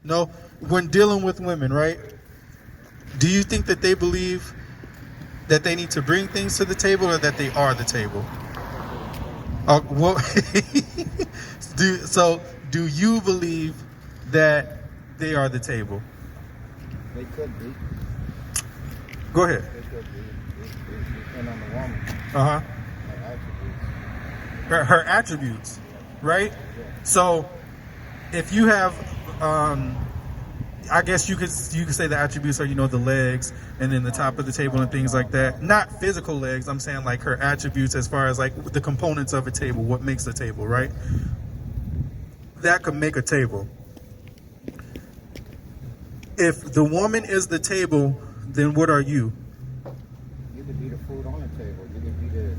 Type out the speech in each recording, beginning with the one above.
No? When dealing with women, right? Do you think that they believe that they need to bring things to the table or that they are the table? Well, do you believe that they are the table? They could be. Go ahead. They could be. It depends on the woman. Uh-huh. Her attributes. Her attributes, right? Yeah. So if you have I guess you could say the attributes are, the legs and then the top of the table and things like that. Not physical legs. I'm saying like her attributes as far as like the components of a table, what makes a table, right? That could make a table. If the woman is the table, then what are you? You could be the food on the table. You could be the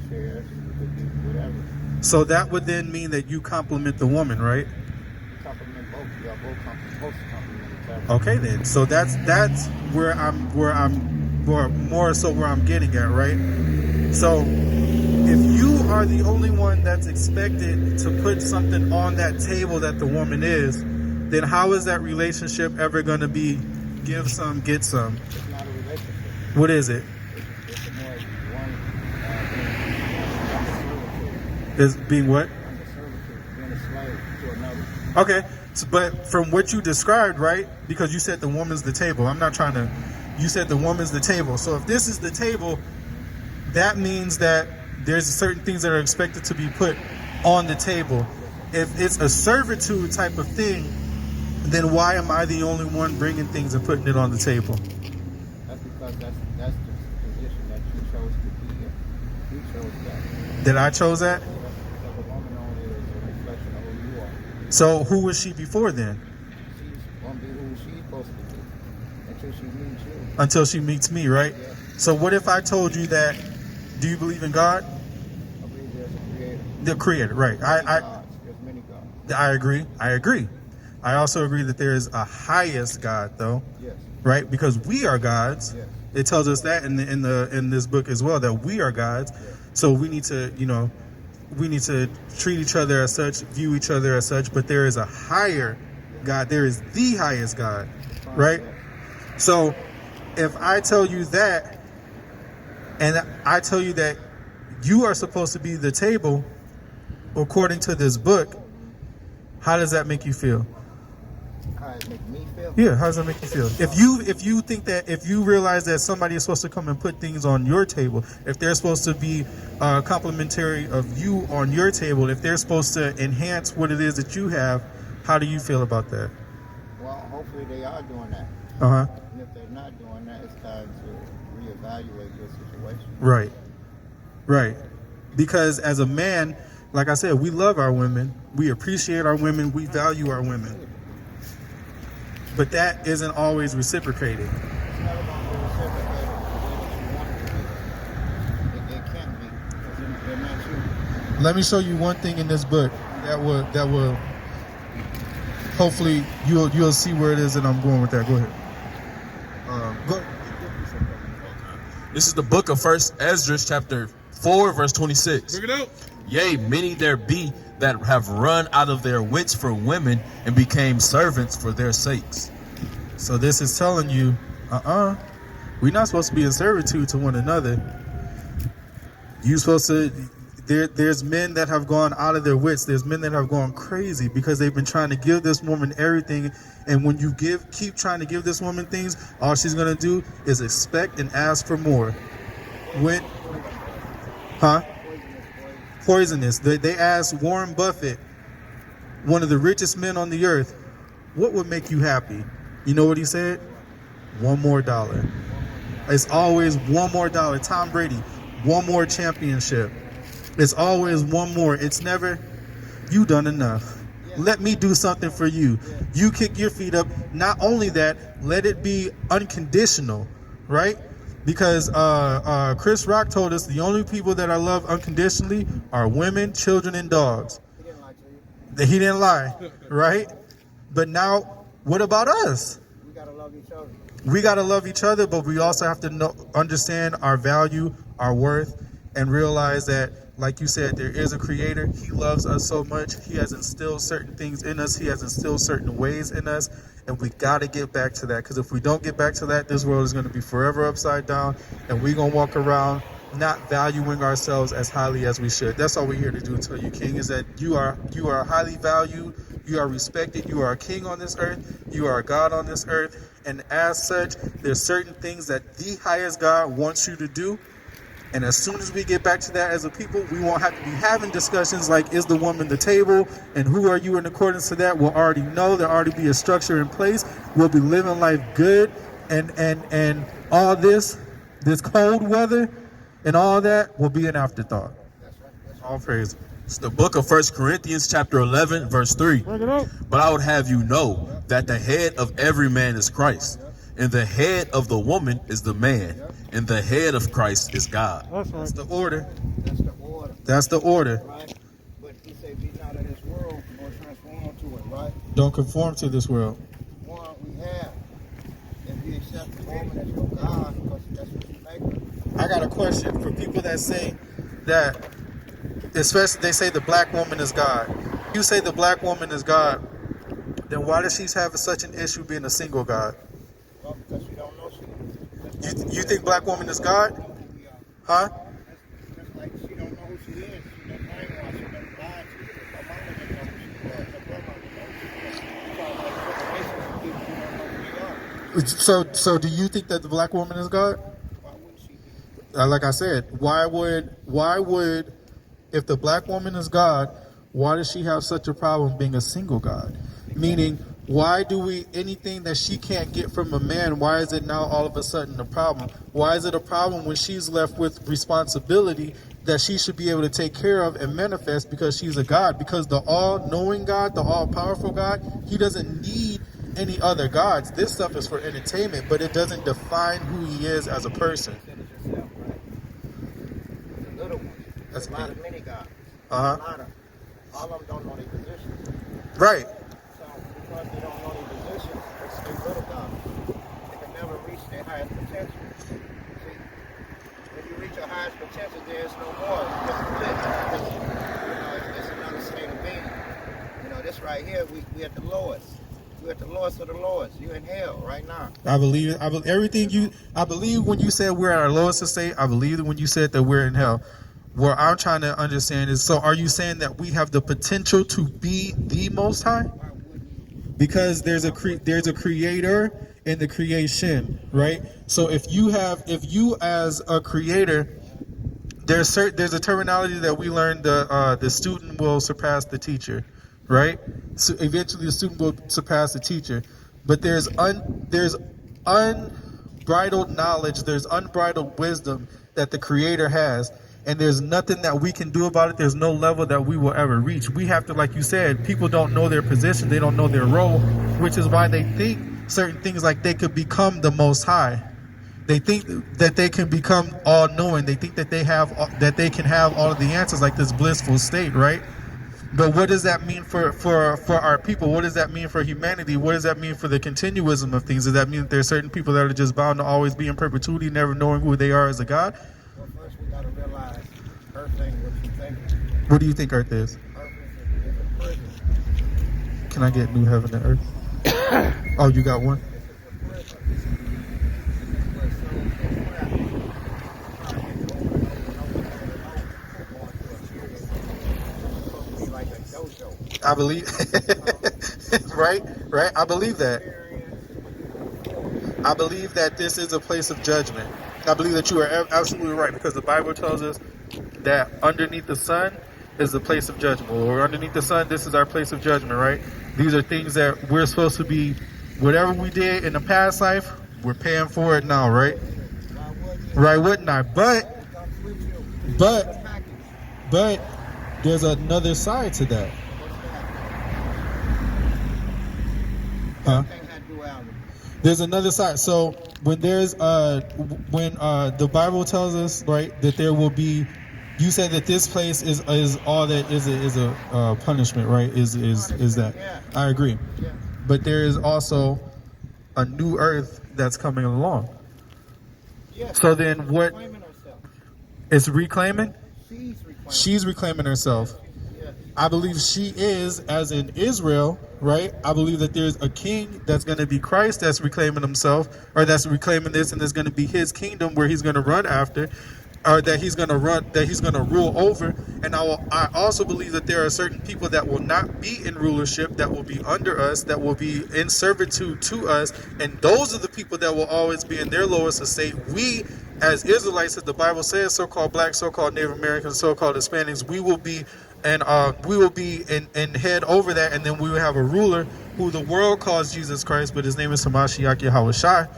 chairs. You could be whatever. So that would then mean that you compliment the woman, right? You compliment both. You both compliment each other. Okay, then. So that's where I'm more so where I'm getting at, right? So if you are the only one that's expected to put something on that table that the woman is, then how is that relationship ever going to be give some, get some? It's not a relationship. What is it? It's more one Is being what? under servitude, being a slave to another. Okay, but from what you described, right? Because you said the woman's the table. I'm not trying to. You said the woman's the table. So if this is the table, that means that there's certain things that are expected to be put on the table. If it's a servitude type of thing, then why am I the only one bringing things and putting it on the table? That's because that's the position that you chose to be in. You chose that. That I chose that? Because a woman only is a reflection of who you are. So who was she before then? She's going to be who she's supposed to be until she meets you. Until she meets me, right? Yeah. So what if I told you that, do you believe in God? I believe there's a creator. The creator, right. There's many gods. I agree. I also agree that there is a highest God, though, Yes. right? Because we are gods. Yes. It tells us that in this book as well, that we are gods. Yes. So we need to, treat each other as such, view each other as such. But there is a higher God. There is the highest God, right? So if I tell you that, and I tell you that you are supposed to be the table, according to this book, how does that make you feel? How it make me feel? Yeah, how does that make you feel? If you think that, if you realize that somebody is supposed to come and put things on your table, if they're supposed to be complimentary of you on your table, if they're supposed to enhance what it is that you have, how do you feel about that? Well, hopefully they are doing that. Uh-huh. And if they're not doing that, it's time to reevaluate your situation. Right. Because as a man, like I said, we love our women, we appreciate our women, we value our women. But that isn't always reciprocated. It's never going to be reciprocated the way that you want it to be. It can't be, because they're not you. Let me show you one thing in this book that will hopefully you'll see where it is that I'm going with that. Go ahead. Go. This is the book of First Ezra, chapter 4, verse 26. Bring it out. Yea, many there be that have run out of their wits for women and became servants for their sakes. So this is telling you, we're not supposed to be in servitude to one another. You're supposed to. There's men that have gone out of their wits. There's men that have gone crazy because they've been trying to give this woman everything. And when you keep trying to give this woman things, all she's gonna do is expect and ask for more. Poisonous. They asked Warren Buffett, one of the richest men on the earth, what would make you happy? You know what he said? $1 more. It's always $1 more. Tom Brady, 1 more championship. It's always 1 more. It's never, you done enough. Let me do something for you. You kick your feet up. Not only that, let it be unconditional, right? Because Chris Rock told us the only people that I love unconditionally are women, children, and dogs. He didn't lie to you. He didn't lie, right? But now, what about us? We got to love each other. We got to love each other, but we also have to understand our value, our worth, and realize that like you said, there is a creator. He loves us so much. He has instilled certain things in us. He has instilled certain ways in us. And we got to get back to that. Because if we don't get back to that, this world is going to be forever upside down. And we're going to walk around not valuing ourselves as highly as we should. That's all we're here to do, tell you, King, is that you are highly valued. You are respected. You are a king on this earth. You are a God on this earth. And as such, there's certain things that the highest God wants you to do. And as soon as we get back to that as a people, we won't have to be having discussions like, is the woman the table? And who are you in accordance to that? We'll already know. There'll already be a structure in place. We'll be living life good. And all this cold weather and all that will be an afterthought. All praise. It's the book of 1 Corinthians chapter 11, verse 3. But I would have you know that the head of every man is Christ, and the head of the woman is the man, and the head of Christ is God. That's the order. That's the order. That's the order. Right? But he said, be not of this world, nor transform to it, right? Don't conform to this world. One we have. If you accept the woman as your God, because that's what you make her. I got a question for people that say that, especially they say the black woman is God. You say the black woman is God, then why does she have such an issue being a single God? Well, because she don't know she is. You think black woman is God? Huh? Just like she don't know who she is. She done brainwashed. She done lied to you. Her mama didn't know who she was. Her grandma didn't know who she was. She trying to make generations of people who don't know who they are. So do you think that the black woman is God? Why wouldn't she be? Like I said, why would if the black woman is God, why does she have such a problem being a single God? Meaning, why do anything that she can't get from a man, why is it now all of a sudden a problem? Why is it a problem when she's left with responsibility that she should be able to take care of and manifest because she's a God? Because the all-knowing God, the all-powerful God, he doesn't need any other gods. This stuff is for entertainment, but it doesn't define who he is as a person. You said it yourself, right? The little ones. That's There's a lot me. of many gods. Uh-huh. A lot of them. All of them don't know their position. Right. So because they don't know their position, they little gods. They can never reach their highest potential. See, when you reach your highest potential, there's no more. It's another state of being. This right here, we at the lowest. We're at the lowest of the lowest. You're in hell right now. I believe when you said we're at our lowest estate, I believe when you said that we're in hell. What I'm trying to understand is, so are you saying that we have the potential to be the Most High? Because there's a creator in the creation, right? So if you as a creator, there's a terminology that we learned, the student will surpass the teacher, right? So eventually the student will surpass the teacher, but there's unbridled knowledge, there's unbridled wisdom that the creator has. And there's nothing that we can do about it. There's no level that we will ever reach. We have to, like you said, people don't know their position. They don't know their role, which is why they think certain things like they could become the Most High. They think that they can become all-knowing. They think that they can have all of the answers, like this blissful state, right? But what does that mean for our people? What does that mean for humanity? What does that mean for the continuism of things? Does that mean that there's certain people that are just bound to always be in perpetuity, never knowing who they are as a God? Well, first we got to realize Earth ain't what you think. What do you think Earth is? Earth is a prison. Can I get new heaven and earth? Oh, you got one? It's a prison. Where souls get trapped. Trying to get over and over and over and over. Going through a series. It's supposed to be like a dojo. I believe. Right? I believe that. I believe that this is a place of judgment. I believe that you are absolutely right, because the Bible tells us that underneath the sun is the place of judgment, or underneath the sun, this is our place of judgment, right? These are things that we're supposed to be, whatever we did in the past life, we're paying for it now, right? Right, wouldn't I? But there's another side to that. Huh? There's another side. So when the Bible tells us, right, that there will be, you said that this place is all that is a punishment, right? Is that? I agree. But there is also a new earth that's coming along. So then what? It's reclaiming? She's reclaiming. She's reclaiming herself. Yeah. I believe she is, as in Israel, right? I believe that there's a king that's going to be Christ that's reclaiming himself, or that's reclaiming this, and there's going to be his kingdom where he's going to run after, or that he's going to run, that he's going to rule over. And I also believe that there are certain people that will not be in rulership, that will be under us, that will be in servitude to us, and those are the people that will always be in their lowest estate. We, as Israelites, as the Bible says, so-called black, so-called Native Americans, so-called Hispanics, we will be and in head over that, and then we will have a ruler who the world calls Jesus Christ, but his name is Hamashiach Yahushai.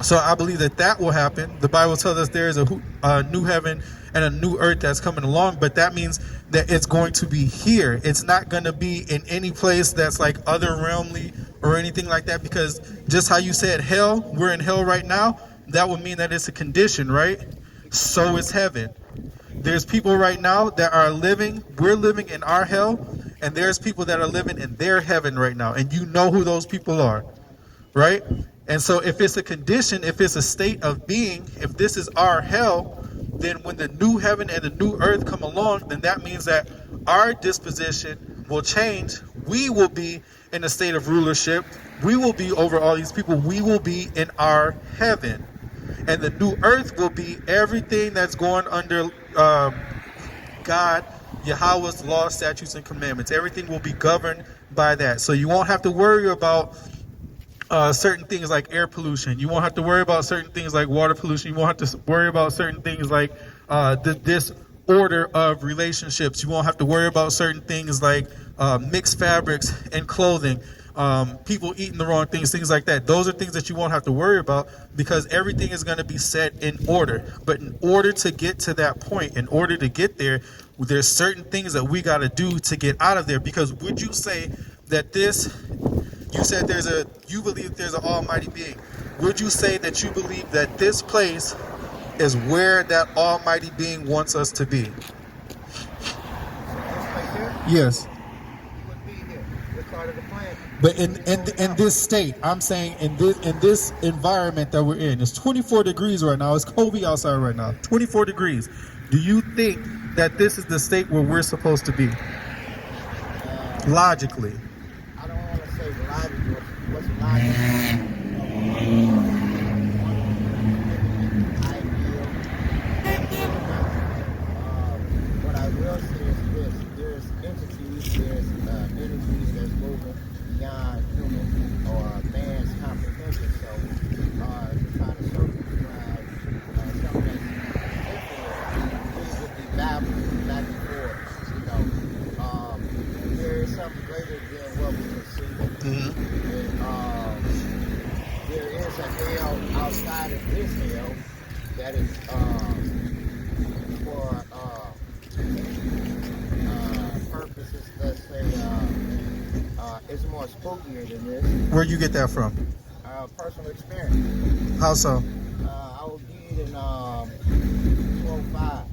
So I believe that that will happen. The Bible tells us there is a new heaven and a new earth that's coming along, but that means that it's going to be here. It's not going to be in any place that's like other realmly or anything like that, because just how you said hell, we're in hell right now, that would mean that it's a condition, right? So is heaven. There's people right now that are living, we're living in our hell, and there's people that are living in their heaven right now, and you know who those people are, right? And so if it's a condition, if it's a state of being, if this is our hell, then when the new heaven and the new earth come along, then that means that our disposition will change. We will be in a state of rulership. We will be over all these people. We will be in our heaven. And the new earth will be everything that's going under God, Yahweh's law, statutes, and commandments. Everything will be governed by that. So you won't have to worry about certain things like air pollution. You won't have to worry about certain things like water pollution. You won't have to worry about certain things like this order of relationships. You won't have to worry about certain things like mixed fabrics and clothing. People eating the wrong things like that. Those are things that you won't have to worry about, because everything is going to be set in order. But in order to get to that point, in order to get there, there's certain things that we got to do to get out of there. Because would you say that you said you believe there's an almighty being. Would you say that you believe that this place is where that almighty being wants us to be? Yes. But in this state, I'm saying in this environment that we're in, it's 24 degrees right now. It's cold outside right now. 24 degrees. Do you think that this is the state where we're supposed to be? Logically. I don't want to say logically. What's logical? What I will say is this: there's entities, there's energies that's moving beyond human or man's comprehension. So, to try to circumscribe something things would be babbling back and forth. You know, there is something greater than what we can see. Mm-hmm. And, there is a hell outside of this hell that is for purposes, let's say, it's more spookier than this. Where'd you get that from? Personal experience. How so? I was deed in 2005.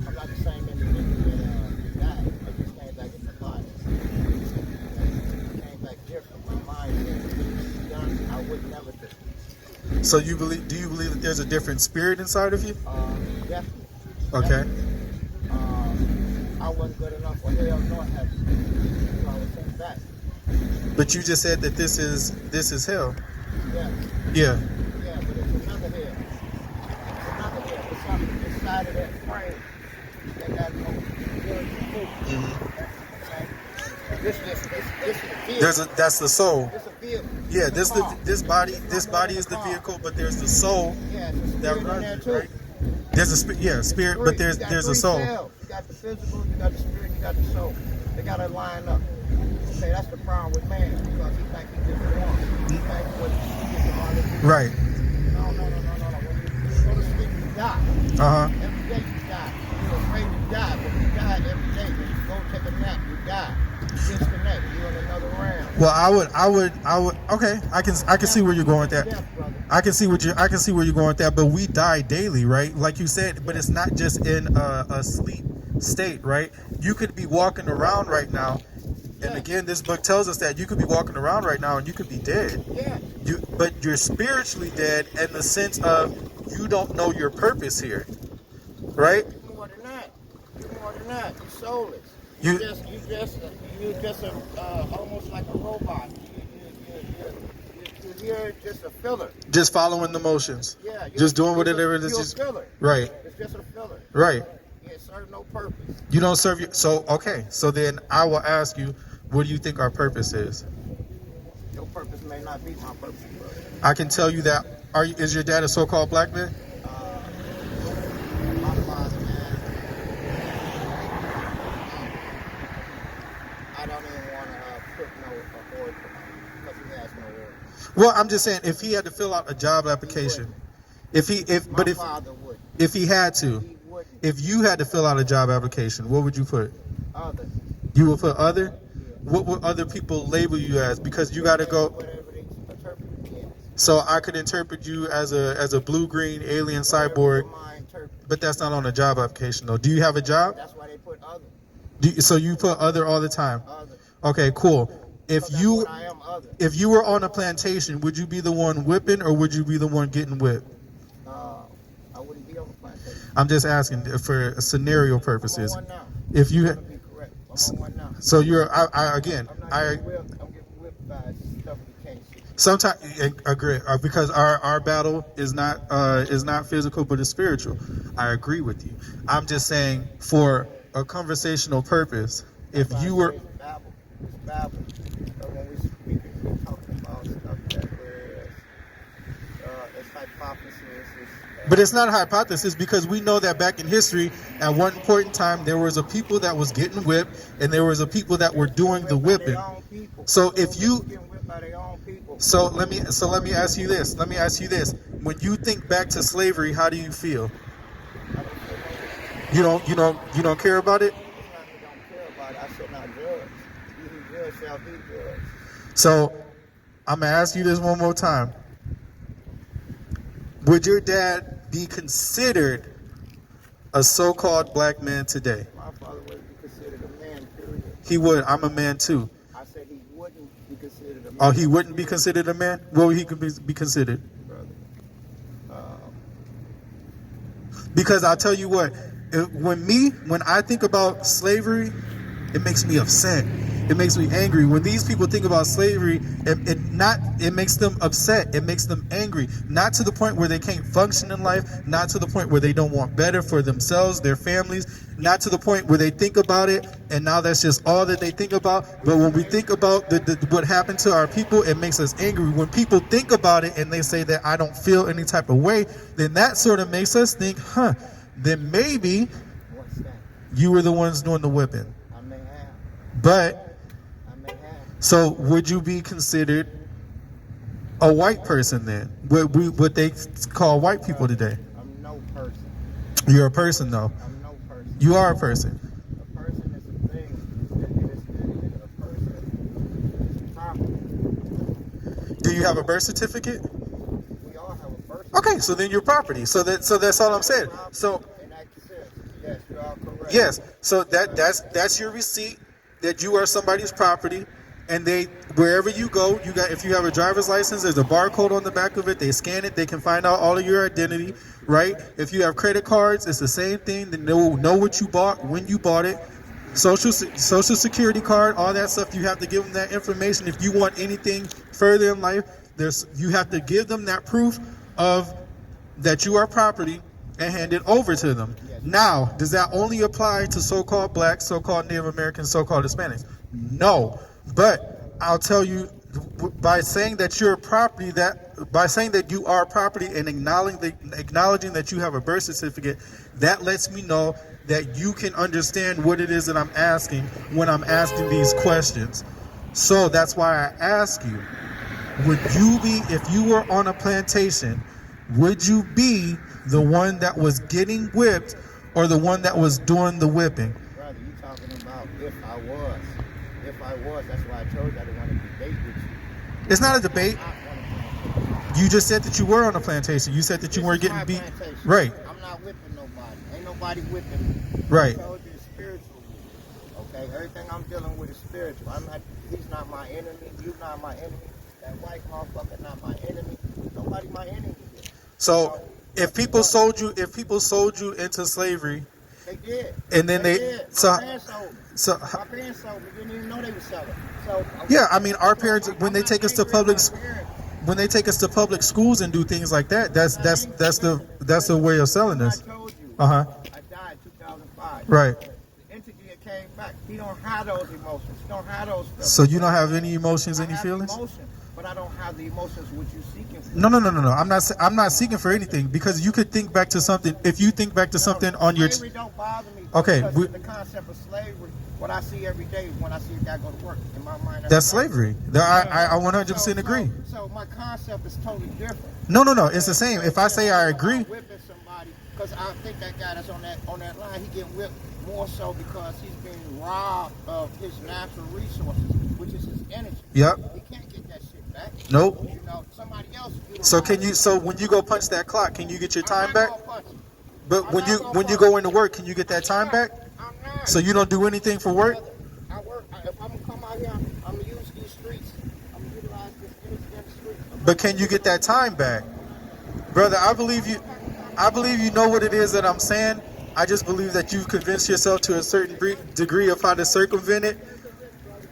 I'm not the same individual that died. I just came back in the body. Came back different. My mind said, if this is done, I would never do it. So do you believe that there's a different spirit inside of you? Definitely. Okay. Definitely. I wasn't good enough for hell nor heaven. So I was sent back. But you just said that this is hell. Yeah. Yeah. Yeah, but it's another hell. It's another hell. It's something inside of that frame that got no Mm-hmm. Okay? This is a vehicle. That's the soul. It's a vehicle. Yeah, this body is the vehicle, but there's the soul Yeah, there's a that spirit in there runs, too. right? There's a spirit, but there's a soul. Cells. You got the physical, you got the spirit, you got the soul. They gotta line up. Okay, that's the problem with man, because he think he just one. He think what he gets all this. Right. No. When you go to sleep, you die. Every day you die. You're afraid to die, but you die every day. When you go take a nap, you die. You disconnect. You're in another realm. Well, I would. Okay, I can see where you're going with that. Death, brother. I can see where you're going with that. But we die daily, right? Like you said, but it's not just in a sleep state, right? You could be walking around right now, and again, this book tells us that you could be walking around right now and you could be dead. Yeah. But you're spiritually dead in the sense of you don't know your purpose here, right? More than that. not. You're soulless. You You just almost like a robot. You're just a filler. just following the motions. Yeah. Just doing whatever it is. You're a Just filler. right. It's just a filler. Right. It serves no purpose. You don't serve you. So okay. So then I will ask you, what do you think our purpose is? Your purpose may not be my purpose, brother. I can tell you that. Is your dad a so-called black man? My father, man. I don't even want to put no award for him because he has no award. Well, I'm just saying, if he had to fill out a job application, if he had to, He wouldn't. if you had to fill out a job application, what would you put? Other. You would put other. What would other people label you as? Because you got to go. Whatever they interpret it as. So I could interpret you as a blue-green alien cyborg, but that's not on a job application though. Do you have a job? That's why they put other. So you put other all the time. Other. Okay, cool. Because that's what I am, other. If you were on a plantation, would you be the one whipping or would you be the one getting whipped? I wouldn't be on the plantation. I'm just asking for scenario purposes. I'm on one now. If you, I'm gonna be correct. I'm on one now. so you're, I'm not getting whipped by stuff you can't see. sometimes agree because our battle is not physical but it's spiritual. I agree with you. I'm just saying for a conversational purpose. If you were, It's babble. But when we speak, we're talking about stuff that is it's hypothesis. but it's not a hypothesis because we know that back in history, at one point in time, there was a people that was getting whipped and there was a people that were doing the whipping. So if you, so let me ask you this. Let me ask you this. When you think back to slavery, how do you feel? You don't care about it? I should not judge. He who judge shall be judged. So I'm gonna ask you this one more time. Would your dad be considered a so-called black man today? My father wouldn't be considered a man, period. He would. I'm a man too. I said he wouldn't be considered a man. Oh, he wouldn't be considered a man? What would he could be considered? Brother. Because I'll tell you what, when I think about slavery, it makes me upset. It makes me angry. When these people think about slavery, it makes them upset. It makes them angry. Not to the point where they can't function in life. Not to the point where they don't want better for themselves, their families. Not to the point where they think about it, and now that's just all that they think about. But when we think about what happened to our people, it makes us angry. When people think about it and they say that I don't feel any type of way, then that sort of makes us think, then maybe What's that? you were the ones doing the whipping. I may have. But So so would you be considered a white person then? What they call white people today? I'm no person. You're a person though. I'm no person. You are a person. A person is a thing. A person is property. Do you have a birth certificate? We all have a birth. Okay, so then you're property. So that's all I'm saying. So In that sense, yes, you're all correct. yes, so that's your receipt that you are somebody's property. And wherever you go, if you have a driver's license, there's a barcode on the back of it. They scan it. They can find out all of your identity, right? If you have credit cards, it's the same thing. They know what you bought, when you bought it. Social security card, all that stuff. You have to give them that information. If you want anything further in life, you have to give them that proof of that you are property and hand it over to them. Now, does that only apply to so-called blacks, so-called Native Americans, so-called Hispanics? No. But I'll tell you, by saying that you're property, by saying that you are property and acknowledging that you have a birth certificate, that lets me know that you can understand what it is that I'm asking when I'm asking these questions. So that's why I ask you, if you were on a plantation, would you be the one that was getting whipped or the one that was doing the whipping? Brother, you talking about if I was. If I was, that's why I told you I didn't want to debate with you. It's not a debate. I'm not on a plantation. You just said that you were on a plantation. You said that you weren't This getting is my beat. plantation. Right. I'm not whipping nobody. Ain't nobody whipping me. Right. I told you it's spiritual. Okay? Everything I'm dealing with is spiritual. He's not my enemy. You're not my enemy. That white motherfucker not my enemy. Nobody my enemy here. So if people sold you into slavery, did. And then They they did. so My parents sold me. so My parents sold me. Didn't even know they were selling. So yeah, I mean, our parents, when I'm they not take us to angry at public my parents. when they take us to public schools and do things like that, that's the way of selling I us. told you. Uh-huh. I died in 2005. Right. The entity that came back, he don't have those emotions. He don't have those feelings. So you don't have any emotions, I any have feelings? emotions, but I don't have the emotions which you seeking for. No. I'm not seeking for anything, because you could think back to something. If you think back to something on your Slavery don't bother me. Okay, Because the concept of slavery, what I see every day when I see a guy go to work, in my mind, that's slavery. I 100% agree. So my concept is totally different. No, it's the same. If I say I agree, Whipping somebody, because I think that guy that's on that line, he getting whipped more so because he's being robbed of his natural resources, which is his energy. Yep. He can't get that shit back. Nope. You know, somebody else. So can you? So when you go punch that clock, can you get your time back? But I'm when not you go into work, can you get that time back? I'm not. So you don't do anything for work? I work. If I'm gonna come out here, I'm gonna use these streets. I'm gonna utilize this energy in the streets. But can you get that time back, brother? I believe you. I believe you know what it is that I'm saying. I just believe that you've convinced yourself to a certain degree of how to circumvent it.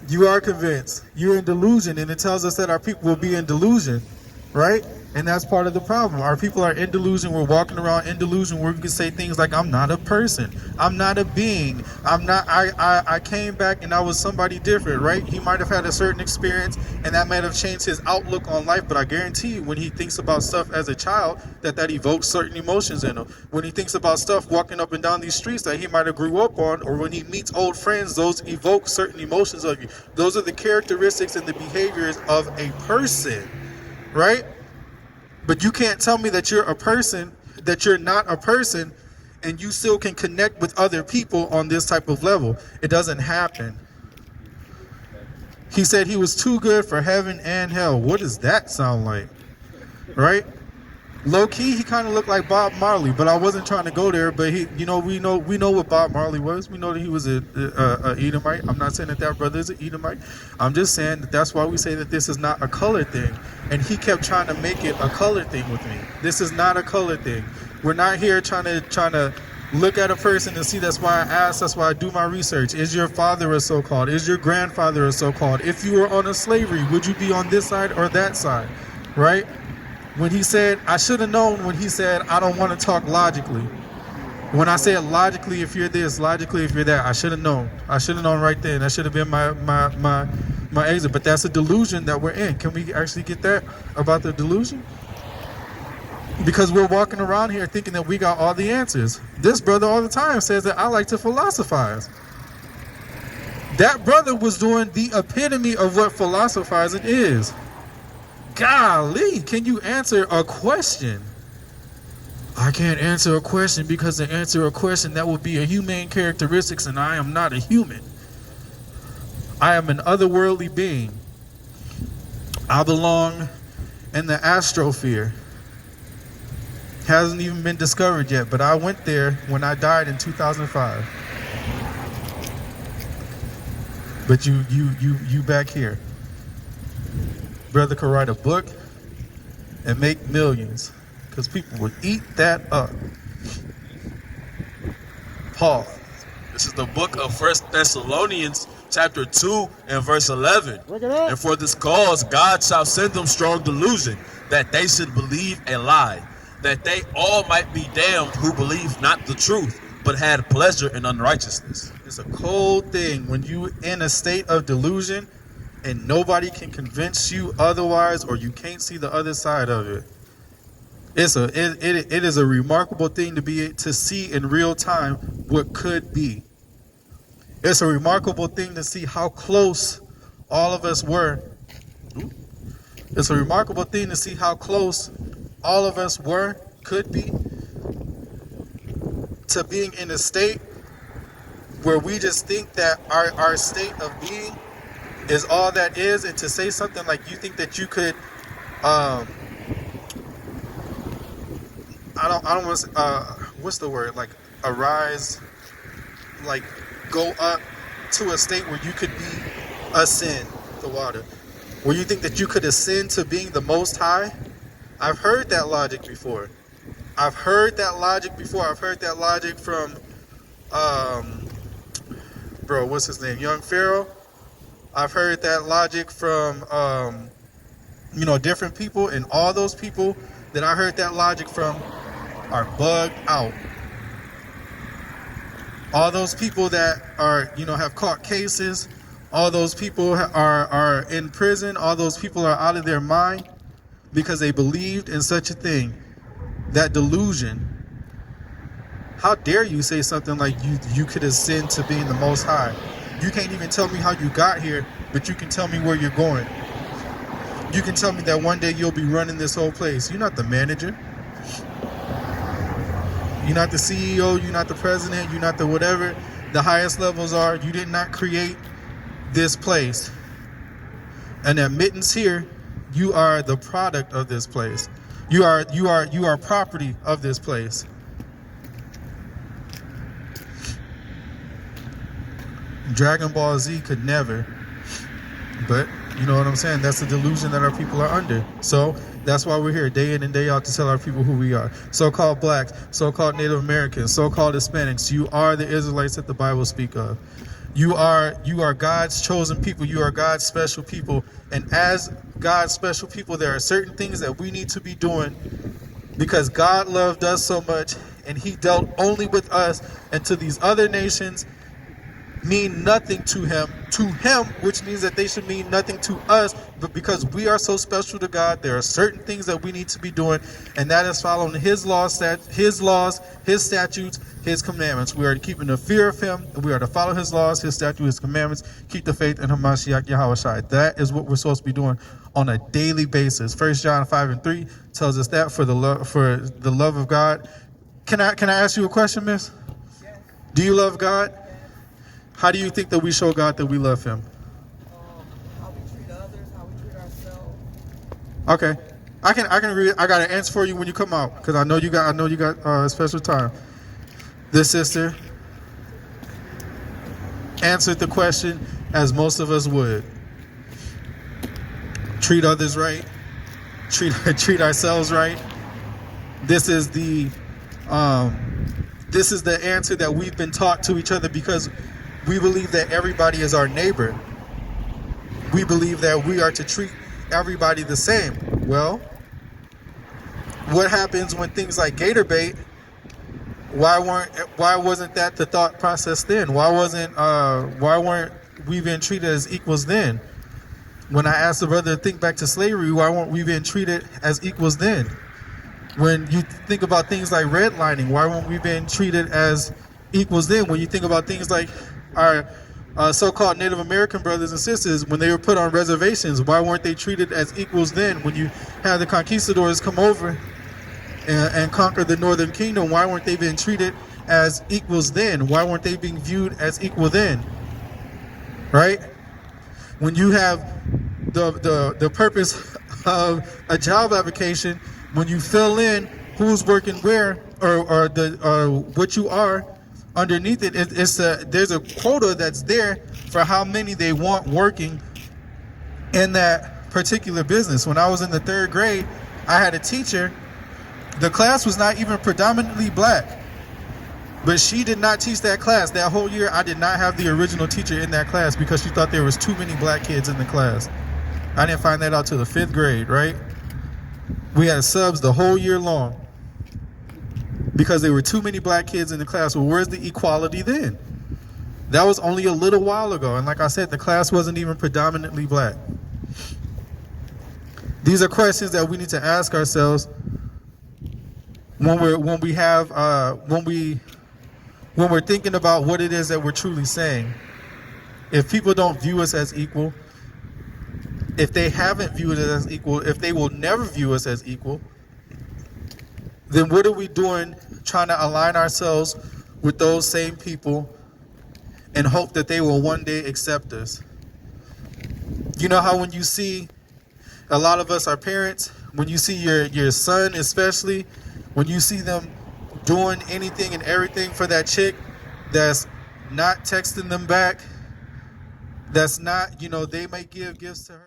You are convinced. You're in delusion, and it tells us that our people will be in delusion, right? And that's part of the problem. Our people are in delusion. We're walking around in delusion where we can say things like, I'm not a person. I'm not a being. I came back and I was somebody different, right? He might have had a certain experience and that might have changed his outlook on life. But I guarantee you, when he thinks about stuff as a child, that evokes certain emotions in him. When he thinks about stuff walking up and down these streets that he might have grew up on, or when he meets old friends, those evoke certain emotions of you. Those are the characteristics and the behaviors of a person, right? But you can't tell me that you're a person, that you're not a person, and you still can connect with other people on this type of level. It doesn't happen. He said he was too good for heaven and hell. What does that sound like? Right? Low key, he kind of looked like Bob Marley, but I wasn't trying to go there. But he, we know what Bob Marley was. We know that he was a Edomite. I'm not saying that brother is an Edomite. I'm just saying that's why we say that this is not a color thing. And he kept trying to make it a color thing with me. This is not a color thing. We're not here trying to look at a person and see. That's why I ask. That's why I do my research. Is your father a so-called? Is your grandfather a so-called? If you were on a slavery, would you be on this side or that side? Right? When he said, I should have known when he said, I don't want to talk logically. When I said logically, if you're this, logically, if you're that, I should have known. I should have known right then. That should have been my exit. But that's a delusion that we're in. Can we actually get that about the delusion? Because we're walking around here thinking that we got all the answers. This brother all the time says that I like to philosophize. That brother was doing the epitome of what philosophizing is. Golly, can you answer a question? I can't answer a question because to answer a question, that would be a humane characteristics, and I am not a human. I am an otherworldly being. I belong in the astrosphere. Hasn't even been discovered yet, but I went there when I died in 2005. But you back here. Brother could write a book and make millions because people would eat that up. Paul. This is the book of 1 Thessalonians chapter 2 and verse 11. And for this cause God shall send them strong delusion, that they should believe a lie, that they all might be damned who believe not the truth, but had pleasure in unrighteousness. It's a cold thing when you in a state of delusion and nobody can convince you otherwise, or you can't see the other side of it. It is a remarkable thing to see in real time what could be. It's a remarkable thing to see how close all of us were. It's a remarkable thing to see how close all of us could be, to being in a state where we just think that our state of being is all that is, and to say something like you think that you could, I don't want to, what's the word, like arise, like go up to a state where you could be ascend the water, where you think that you could ascend to being the Most High. I've heard that logic before. I've heard that logic from bro, what's his name? Young Pharaoh. I've heard that logic from, different people, and all those people that I heard that logic from are bugged out. All those people that are, have caught cases, all those people are in prison, all those people are out of their mind because they believed in such a thing. That delusion. How dare you say something like you could ascend to being the Most High? You can't even tell me how you got here, but you can tell me where you're going. You can tell me that one day you'll be running this whole place. You're not the manager. You're not the CEO. You're not the president. You're not the whatever the highest levels are. You did not create this place. An admittance here, you are the product of this place. You are property of this place. Dragon Ball Z could never, but you know what I'm saying? That's the delusion that our people are under. So that's why we're here day in and day out to tell our people who we are. So-called blacks, so-called Native Americans, so-called Hispanics. You are the Israelites that the Bible speaks of. You are God's chosen people. You are God's special people. And as God's special people, there are certain things that we need to be doing because God loved us so much and he dealt only with us, and to these other nations mean nothing to him, which means that they should mean nothing to us. But because we are so special to God, there are certain things that we need to be doing, and that is following his laws, his statutes, his commandments. We are to keep in the fear of him, and we are to follow his laws, his statutes, his commandments, keep the faith in Hamashiach Yahushua. That is what we're supposed to be doing on a daily basis. 1 John 5:3 tells us that for the love of God. Can I ask you a question, miss? Yes. Do you love God? How do you think that we show God that we love him? How we treat others, how we treat ourselves. Okay, I can read. I got an answer for you when you come out because I know you got a special time. This sister answered the question as most of us would. Treat others right. Treat ourselves right. This is the answer that we've been taught to each other because we believe that everybody is our neighbor. We believe that we are to treat everybody the same. Well, what happens when things like gator bait? Why wasn't that the thought process then? Why weren't we being treated as equals then? When I asked the brother to think back to slavery, why weren't we being treated as equals then? When you think about things like redlining, why weren't we being treated as equals then? When you think about things like our so-called Native American brothers and sisters, when they were put on reservations, why weren't they treated as equals then? When you had the conquistadors come over and conquer the Northern Kingdom, why weren't they being treated as equals then? Why weren't they being viewed as equal then? Right? When you have the purpose of a job application, when you fill in who's working where or what you are, underneath it, there's a quota that's there for how many they want working in that particular business. When I was in the 3rd grade, I had a teacher. The class was not even predominantly black, but she did not teach that class. That whole year, I did not have the original teacher in that class because she thought there was too many black kids in the class. I didn't find that out till the 5th grade, right? We had subs the whole year long because there were too many black kids in the class. Well, where's the equality then? That was only a little while ago. And like I said, the class wasn't even predominantly black. These are questions that we need to ask ourselves when we're thinking about what it is that we're truly saying. If people don't view us as equal, if they haven't viewed us as equal, if they will never view us as equal, then what are we doing trying to align ourselves with those same people and hope that they will one day accept us? You know how when you see, a lot of us are parents, when you see your son especially, when you see them doing anything and everything for that chick that's not texting them back, that's not, they may give gifts to her.